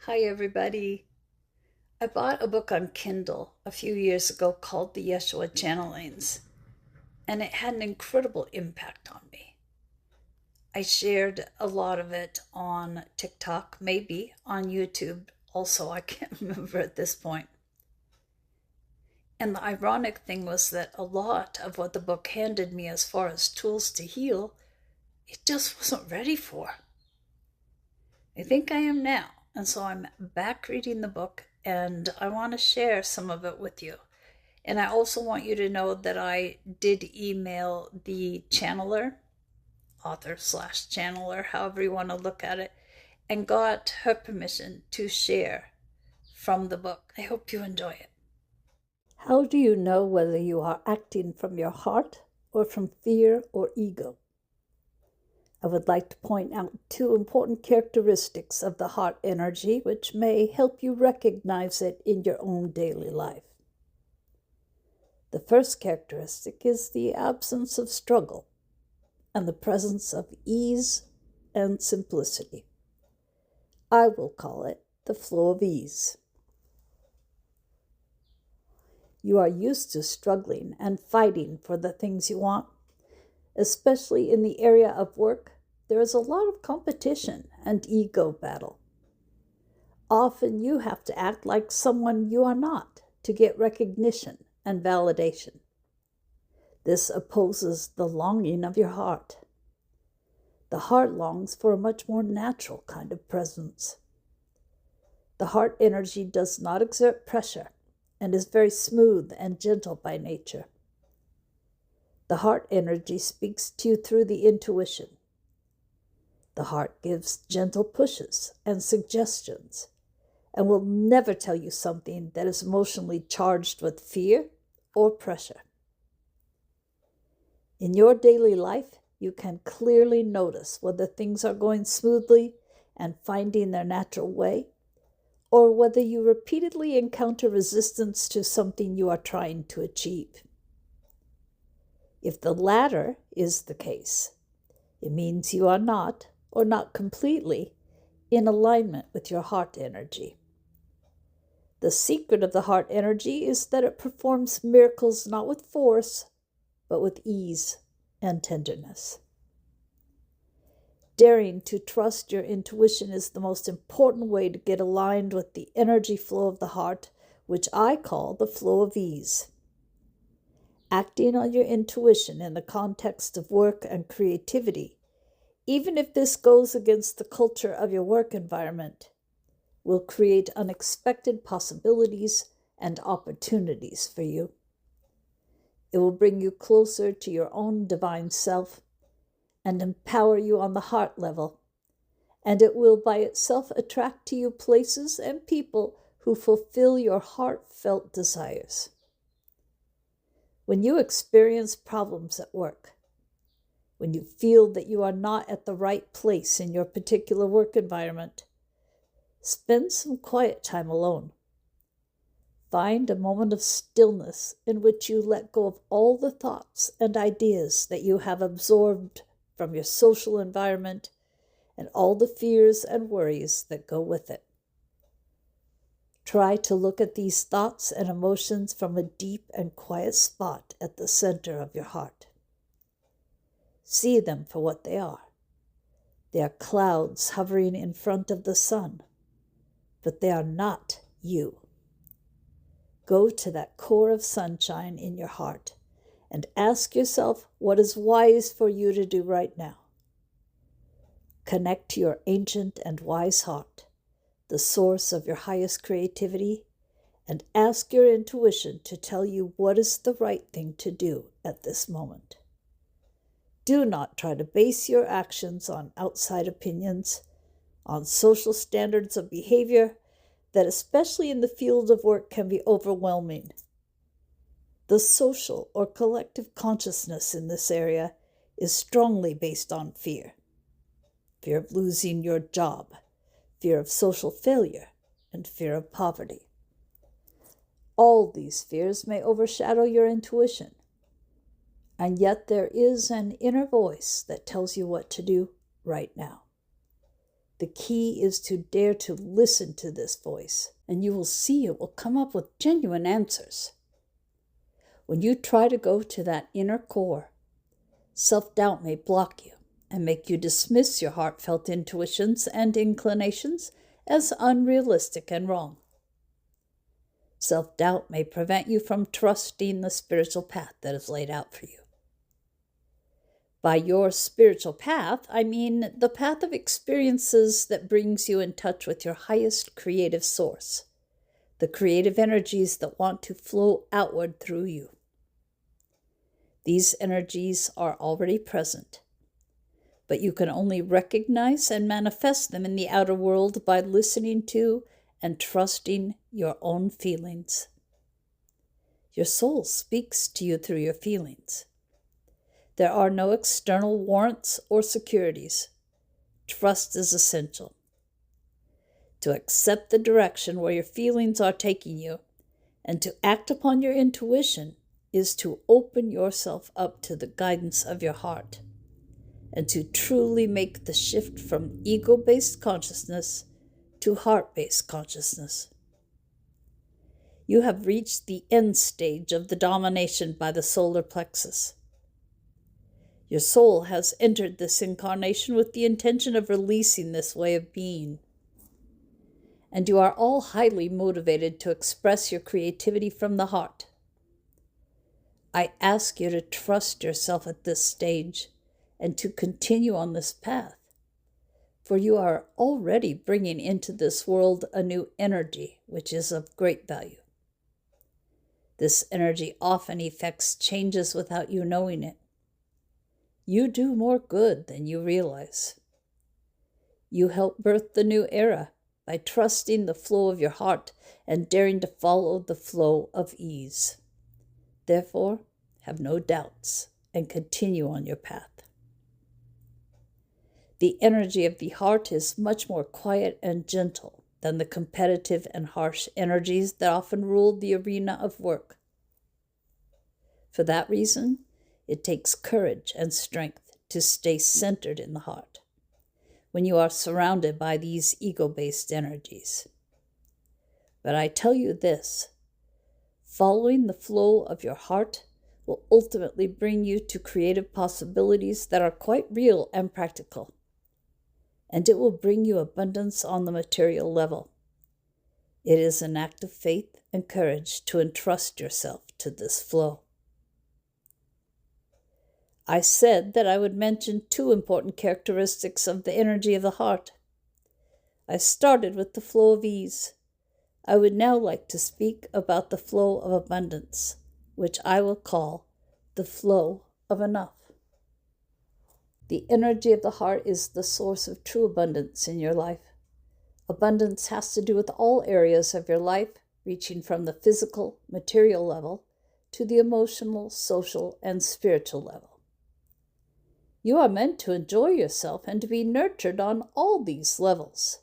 Hi, everybody. I bought a book on Kindle a few years ago called The Yeshua Channelings, and it had an incredible impact on me. I shared a lot of it on TikTok, maybe on YouTube, also, I can't remember at this point. And the ironic thing was that a lot of what the book handed me as far as tools to heal, it just wasn't ready for. I think I am now. And so I'm back reading the book and I want to share some of it with you. And I also want you to know that I did email the channeler, author/channeler, however you want to look at it, and got her permission to share from the book. I hope you enjoy it. How do you know whether you are acting from your heart or from fear or ego? I would like to point out two important characteristics of the heart energy which may help you recognize it in your own daily life. The first characteristic is the absence of struggle and the presence of ease and simplicity. I will call it the flow of ease. You are used to struggling and fighting for the things you want. Especially in the area of work, there is a lot of competition and ego battle. Often you have to act like someone you are not to get recognition and validation. This opposes the longing of your heart. The heart longs for a much more natural kind of presence. The heart energy does not exert pressure and is very smooth and gentle by nature. The heart energy speaks to you through the intuition. The heart gives gentle pushes and suggestions and will never tell you something that is emotionally charged with fear or pressure. In your daily life, you can clearly notice whether things are going smoothly and finding their natural way, or whether you repeatedly encounter resistance to something you are trying to achieve. If the latter is the case, it means you are not, or not completely, in alignment with your heart energy. The secret of the heart energy is that it performs miracles not with force, but with ease and tenderness. Daring to trust your intuition is the most important way to get aligned with the energy flow of the heart, which I call the flow of ease. Acting on your intuition in the context of work and creativity, even if this goes against the culture of your work environment, will create unexpected possibilities and opportunities for you. It will bring you closer to your own divine self and empower you on the heart level, and it will by itself attract to you places and people who fulfill your heartfelt desires. When you experience problems at work, when you feel that you are not at the right place in your particular work environment, spend some quiet time alone. Find a moment of stillness in which you let go of all the thoughts and ideas that you have absorbed from your social environment and all the fears and worries that go with it. Try to look at these thoughts and emotions from a deep and quiet spot at the center of your heart. See them for what they are. They are clouds hovering in front of the sun, but they are not you. Go to that core of sunshine in your heart and ask yourself what is wise for you to do right now. Connect to your ancient and wise heart, the source of your highest creativity, and ask your intuition to tell you what is the right thing to do at this moment. Do not try to base your actions on outside opinions, on social standards of behavior that, especially in the field of work, can be overwhelming. The social or collective consciousness in this area is strongly based on fear. Fear of losing your job, fear of social failure, and fear of poverty. All these fears may overshadow your intuition, and yet there is an inner voice that tells you what to do right now. The key is to dare to listen to this voice, and you will see it will come up with genuine answers. When you try to go to that inner core, self-doubt may block you and make you dismiss your heartfelt intuitions and inclinations as unrealistic and wrong. Self-doubt may prevent you from trusting the spiritual path that is laid out for you. By your spiritual path, I mean the path of experiences that brings you in touch with your highest creative source, the creative energies that want to flow outward through you. These energies are already present, but you can only recognize and manifest them in the outer world by listening to and trusting your own feelings. Your soul speaks to you through your feelings. There are no external warrants or securities. Trust is essential. To accept the direction where your feelings are taking you and to act upon your intuition is to open yourself up to the guidance of your heart and to truly make the shift from ego-based consciousness to heart-based consciousness. You have reached the end stage of the domination by the solar plexus. Your soul has entered this incarnation with the intention of releasing this way of being. And you are all highly motivated to express your creativity from the heart. I ask you to trust yourself at this stage and to continue on this path, for you are already bringing into this world a new energy, which is of great value. This energy often effects changes without you knowing it. You do more good than you realize. You help birth the new era by trusting the flow of your heart and daring to follow the flow of ease. Therefore, have no doubts and continue on your path. The energy of the heart is much more quiet and gentle than the competitive and harsh energies that often rule the arena of work. For that reason, it takes courage and strength to stay centered in the heart when you are surrounded by these ego-based energies. But I tell you this, following the flow of your heart will ultimately bring you to creative possibilities that are quite real and practical, and it will bring you abundance on the material level. It is an act of faith and courage to entrust yourself to this flow. I said that I would mention two important characteristics of the energy of the heart. I started with the flow of ease. I would now like to speak about the flow of abundance, which I will call the flow of enough. The energy of the heart is the source of true abundance in your life. Abundance has to do with all areas of your life, reaching from the physical, material level to the emotional, social, and spiritual level. You are meant to enjoy yourself and to be nurtured on all these levels.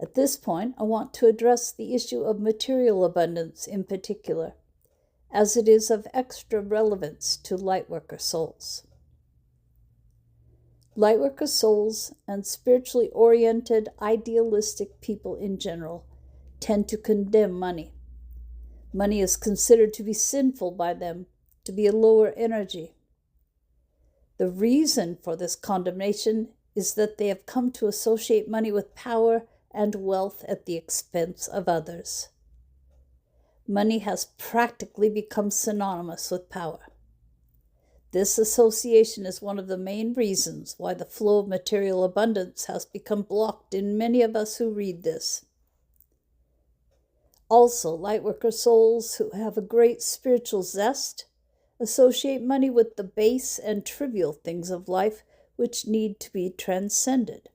At this point, I want to address the issue of material abundance in particular, as it is of extra relevance to lightworker souls. Lightworker souls and spiritually oriented, idealistic people in general tend to condemn money. Money is considered to be sinful by them, to be a lower energy. The reason for this condemnation is that they have come to associate money with power and wealth at the expense of others. Money has practically become synonymous with power. This association is one of the main reasons why the flow of material abundance has become blocked in many of us who read this. Also, lightworker souls who have a great spiritual zest associate money with the base and trivial things of life which need to be transcended.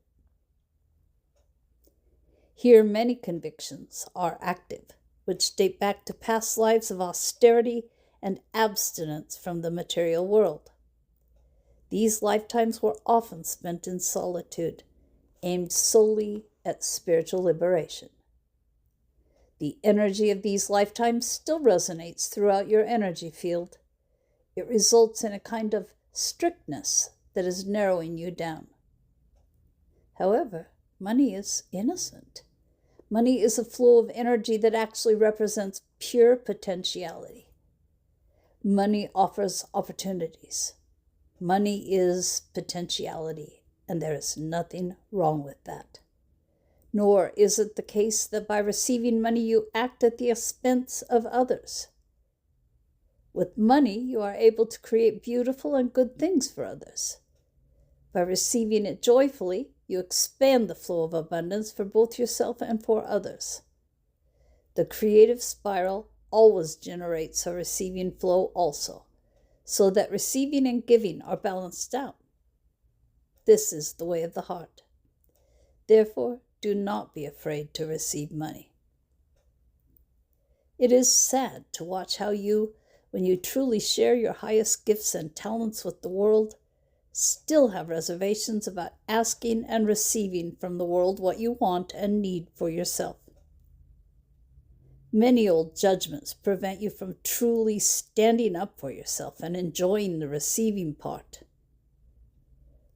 Here many convictions are active, which date back to past lives of austerity and abstinence from the material world. These lifetimes were often spent in solitude, aimed solely at spiritual liberation. The energy of these lifetimes still resonates throughout your energy field. It results in a kind of strictness that is narrowing you down. However, money is innocent. Money is a flow of energy that actually represents pure potentiality. Money offers opportunities. Money is potentiality, and there is nothing wrong with that. Nor is it the case that by receiving money you act at the expense of others. With money, you are able to create beautiful and good things for others. By receiving it joyfully, you expand the flow of abundance for both yourself and for others. The creative spiral always generates a receiving flow also, so that receiving and giving are balanced out. This is the way of the heart. Therefore, do not be afraid to receive money. It is sad to watch how you, when you truly share your highest gifts and talents with the world, still have reservations about asking and receiving from the world what you want and need for yourself. Many old judgments prevent you from truly standing up for yourself and enjoying the receiving part.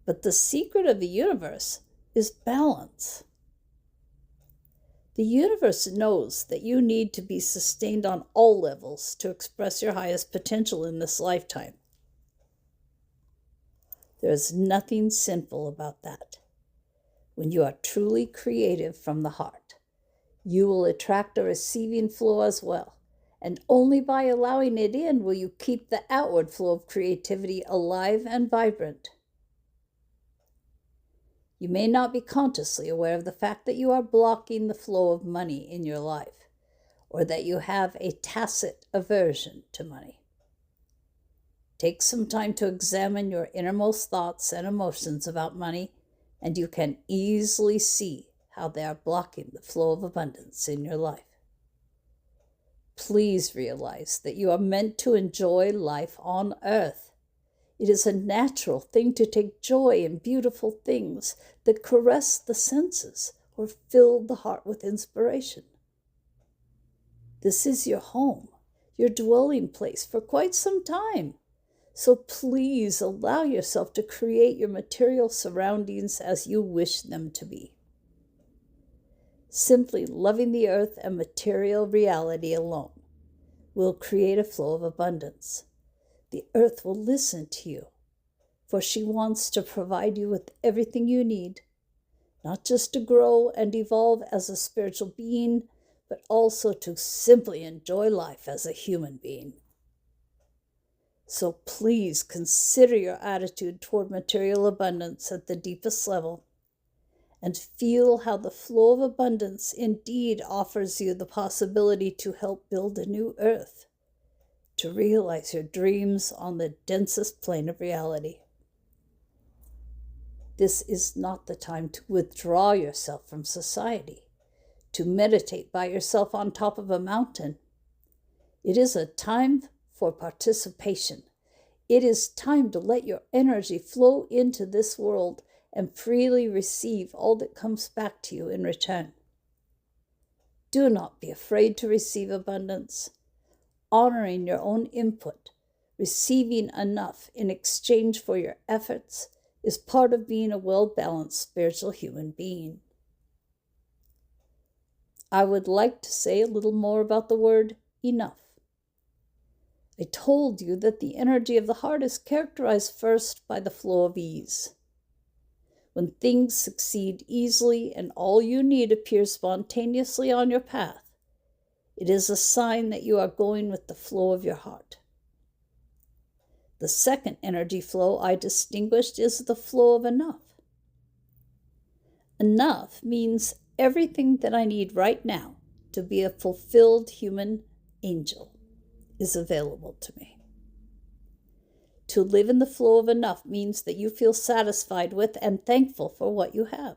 But the secret of the universe is balance. The universe knows that you need to be sustained on all levels to express your highest potential in this lifetime. There is nothing sinful about that. When you are truly creative from the heart, you will attract a receiving flow as well, and only by allowing it in will you keep the outward flow of creativity alive and vibrant. You may not be consciously aware of the fact that you are blocking the flow of money in your life, or that you have a tacit aversion to money. Take some time to examine your innermost thoughts and emotions about money, and you can easily see how they are blocking the flow of abundance in your life. Please realize that you are meant to enjoy life on earth. It is a natural thing to take joy in beautiful things that caress the senses or fill the heart with inspiration. This is your home, your dwelling place for quite some time. So please allow yourself to create your material surroundings as you wish them to be. Simply loving the earth and material reality alone will create a flow of abundance. The earth will listen to you, for she wants to provide you with everything you need, not just to grow and evolve as a spiritual being, but also to simply enjoy life as a human being. So please consider your attitude toward material abundance at the deepest level, and feel how the flow of abundance indeed offers you the possibility to help build a new earth, to realize your dreams on the densest plane of reality. This is not the time to withdraw yourself from society, to meditate by yourself on top of a mountain. It is a time for participation. It is time to let your energy flow into this world and freely receive all that comes back to you in return. Do not be afraid to receive abundance. Honoring your own input, receiving enough in exchange for your efforts, is part of being a well-balanced spiritual human being. I would like to say a little more about the word enough. I told you that the energy of the heart is characterized first by the flow of ease. When things succeed easily and all you need appears spontaneously on your path, it is a sign that you are going with the flow of your heart. The second energy flow I distinguished is the flow of enough. Enough means everything that I need right now to be a fulfilled human angel is available to me. To live in the flow of enough means that you feel satisfied with and thankful for what you have.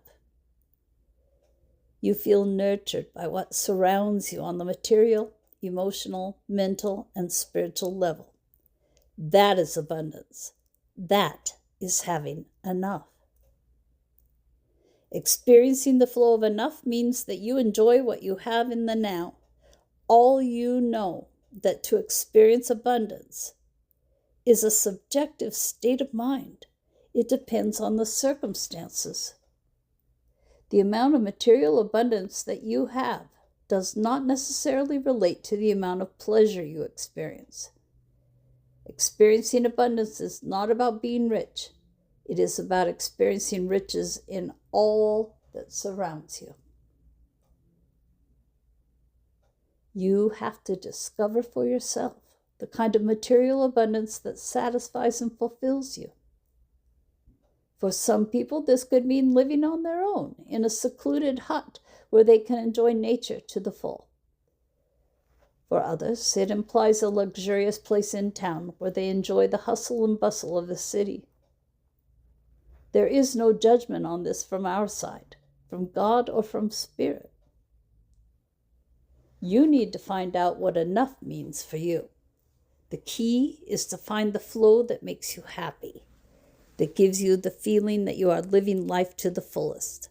You feel nurtured by what surrounds you on the material, emotional, mental, and spiritual level. That is abundance. That is having enough. Experiencing the flow of enough means that you enjoy what you have in the now. All you know that to experience abundance is a subjective state of mind. It depends on the circumstances. The amount of material abundance that you have does not necessarily relate to the amount of pleasure you experience. Experiencing abundance is not about being rich. It is about experiencing riches in all that surrounds you. You have to discover for yourself the kind of material abundance that satisfies and fulfills you. For some people, this could mean living on their own in a secluded hut where they can enjoy nature to the full. For others, it implies a luxurious place in town where they enjoy the hustle and bustle of the city. There is no judgment on this from our side, from God or from Spirit. You need to find out what enough means for you. The key is to find the flow that makes you happy, that gives you the feeling that you are living life to the fullest.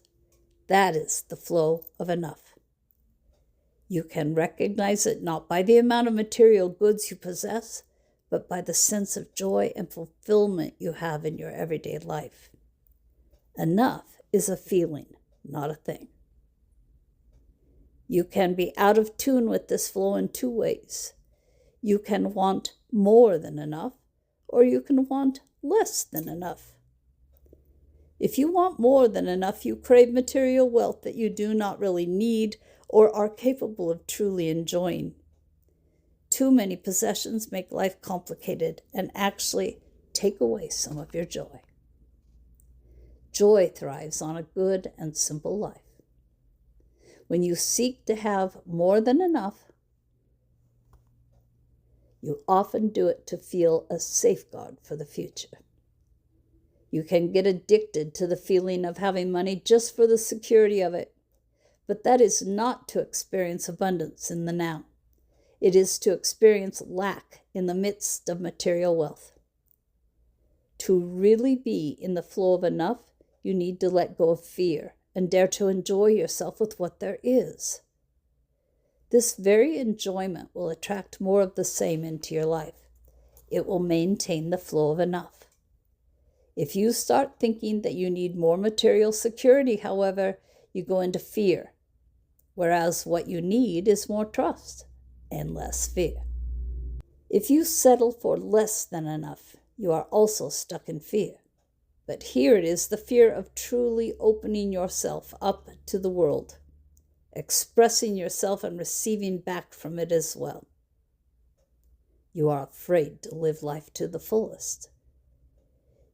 That is the flow of enough. You can recognize it not by the amount of material goods you possess, but by the sense of joy and fulfillment you have in your everyday life. Enough is a feeling, not a thing. You can be out of tune with this flow in two ways. You can want more than enough, or you can want less than enough. If you want more than enough, you crave material wealth that you do not really need or are capable of truly enjoying. Too many possessions make life complicated and actually take away some of your joy. Joy thrives on a good and simple life. When you seek to have more than enough, you often do it to feel a safeguard for the future. You can get addicted to the feeling of having money just for the security of it, but that is not to experience abundance in the now. It is to experience lack in the midst of material wealth. To really be in the flow of enough, you need to let go of fear and dare to enjoy yourself with what there is. This very enjoyment will attract more of the same into your life. It will maintain the flow of enough. If you start thinking that you need more material security, however, you go into fear, whereas what you need is more trust and less fear. If you settle for less than enough, you are also stuck in fear. But here it is the fear of truly opening yourself up to the world, expressing yourself and receiving back from it as well. You are afraid to live life to the fullest.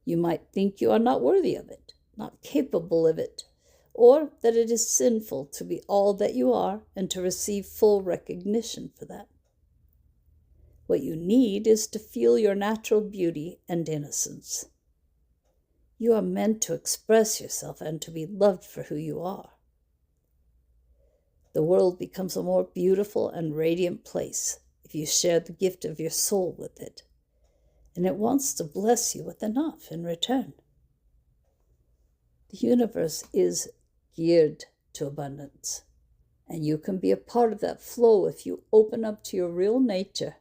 You might think you are not worthy of it, not capable of it, or that it is sinful to be all that you are and to receive full recognition for that. What you need is to feel your natural beauty and innocence. You are meant to express yourself and to be loved for who you are. The world becomes a more beautiful and radiant place if you share the gift of your soul with it, and it wants to bless you with enough in return. The universe is geared to abundance, and you can be a part of that flow if you open up to your real nature,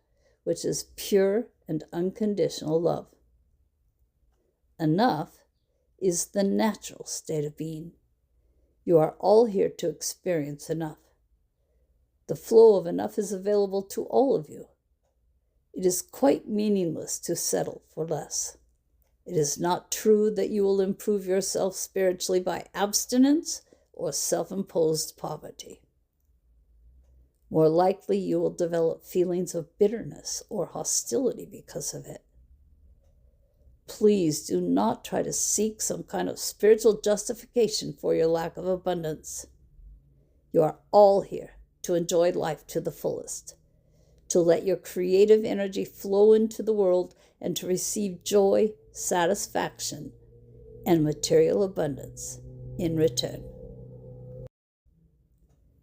which is pure and unconditional love. Enough is the natural state of being. You are all here to experience enough. The flow of enough is available to all of you. It is quite meaningless to settle for less. It is not true that you will improve yourself spiritually by abstinence or self-imposed poverty. More likely, you will develop feelings of bitterness or hostility because of it. Please do not try to seek some kind of spiritual justification for your lack of abundance. You are all here to enjoy life to the fullest, to let your creative energy flow into the world and to receive joy, satisfaction, and material abundance in return.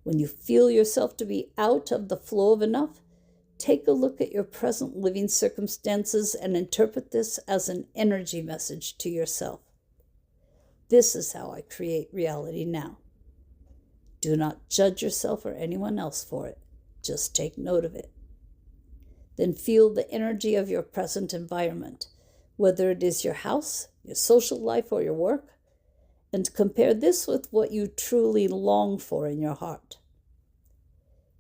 When you feel yourself to be out of the flow of enough, take a look at your present living circumstances and interpret this as an energy message to yourself. This is how I create reality now. Do not judge yourself or anyone else for it. Just take note of it. Then feel the energy of your present environment, whether it is your house, your social life, or your work, and compare this with what you truly long for in your heart.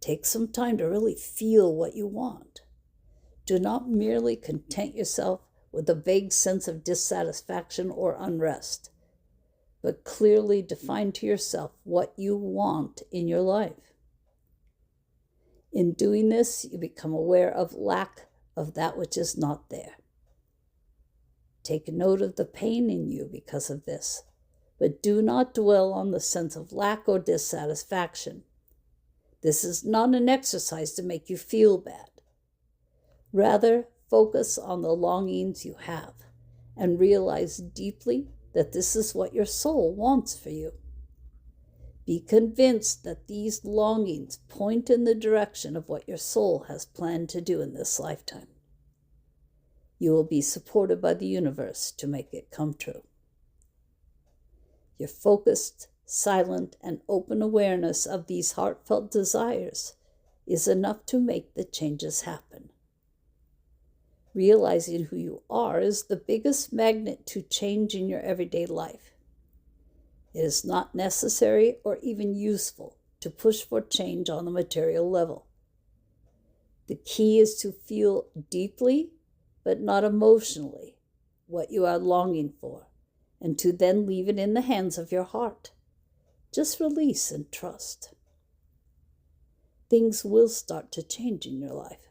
Take some time to really feel what you want. Do not merely content yourself with a vague sense of dissatisfaction or unrest, but clearly define to yourself what you want in your life. In doing this, you become aware of lack of that which is not there. Take note of the pain in you because of this, but do not dwell on the sense of lack or dissatisfaction. This is not an exercise to make you feel bad. Rather, focus on the longings you have and realize deeply that this is what your soul wants for you. Be convinced that these longings point in the direction of what your soul has planned to do in this lifetime. You will be supported by the universe to make it come true. Your focused, silent, and open awareness of these heartfelt desires is enough to make the changes happen. Realizing who you are is the biggest magnet to change in your everyday life. It is not necessary or even useful to push for change on the material level. The key is to feel deeply, but not emotionally, what you are longing for, and to then leave it in the hands of your heart. Just release and trust. Things will start to change in your life.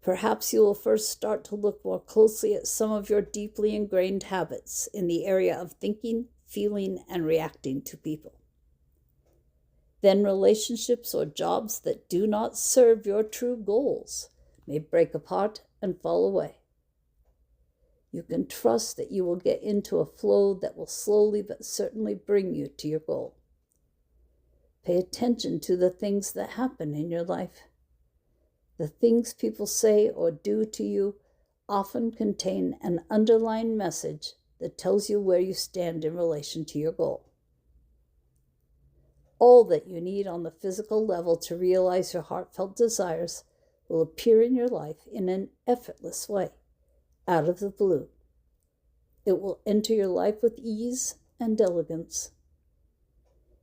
Perhaps you will first start to look more closely at some of your deeply ingrained habits in the area of thinking, feeling, and reacting to people. Then relationships or jobs that do not serve your true goals may break apart and fall away. You can trust that you will get into a flow that will slowly but certainly bring you to your goal. Pay attention to the things that happen in your life. The things people say or do to you often contain an underlying message that tells you where you stand in relation to your goal. All that you need on the physical level to realize your heartfelt desires will appear in your life in an effortless way, out of the blue. It will enter your life with ease and elegance.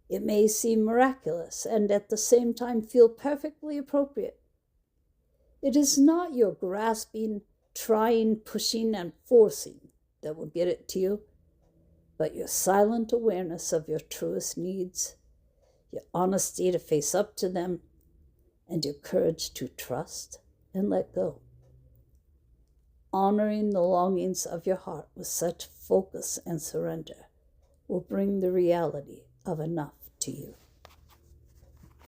It may seem miraculous and at the same time feel perfectly appropriate. It is not your grasping, trying, pushing, and forcing that will get it to you, but your silent awareness of your truest needs, your honesty to face up to them, and your courage to trust and let go. Honoring the longings of your heart with such focus and surrender will bring the reality of enough to you.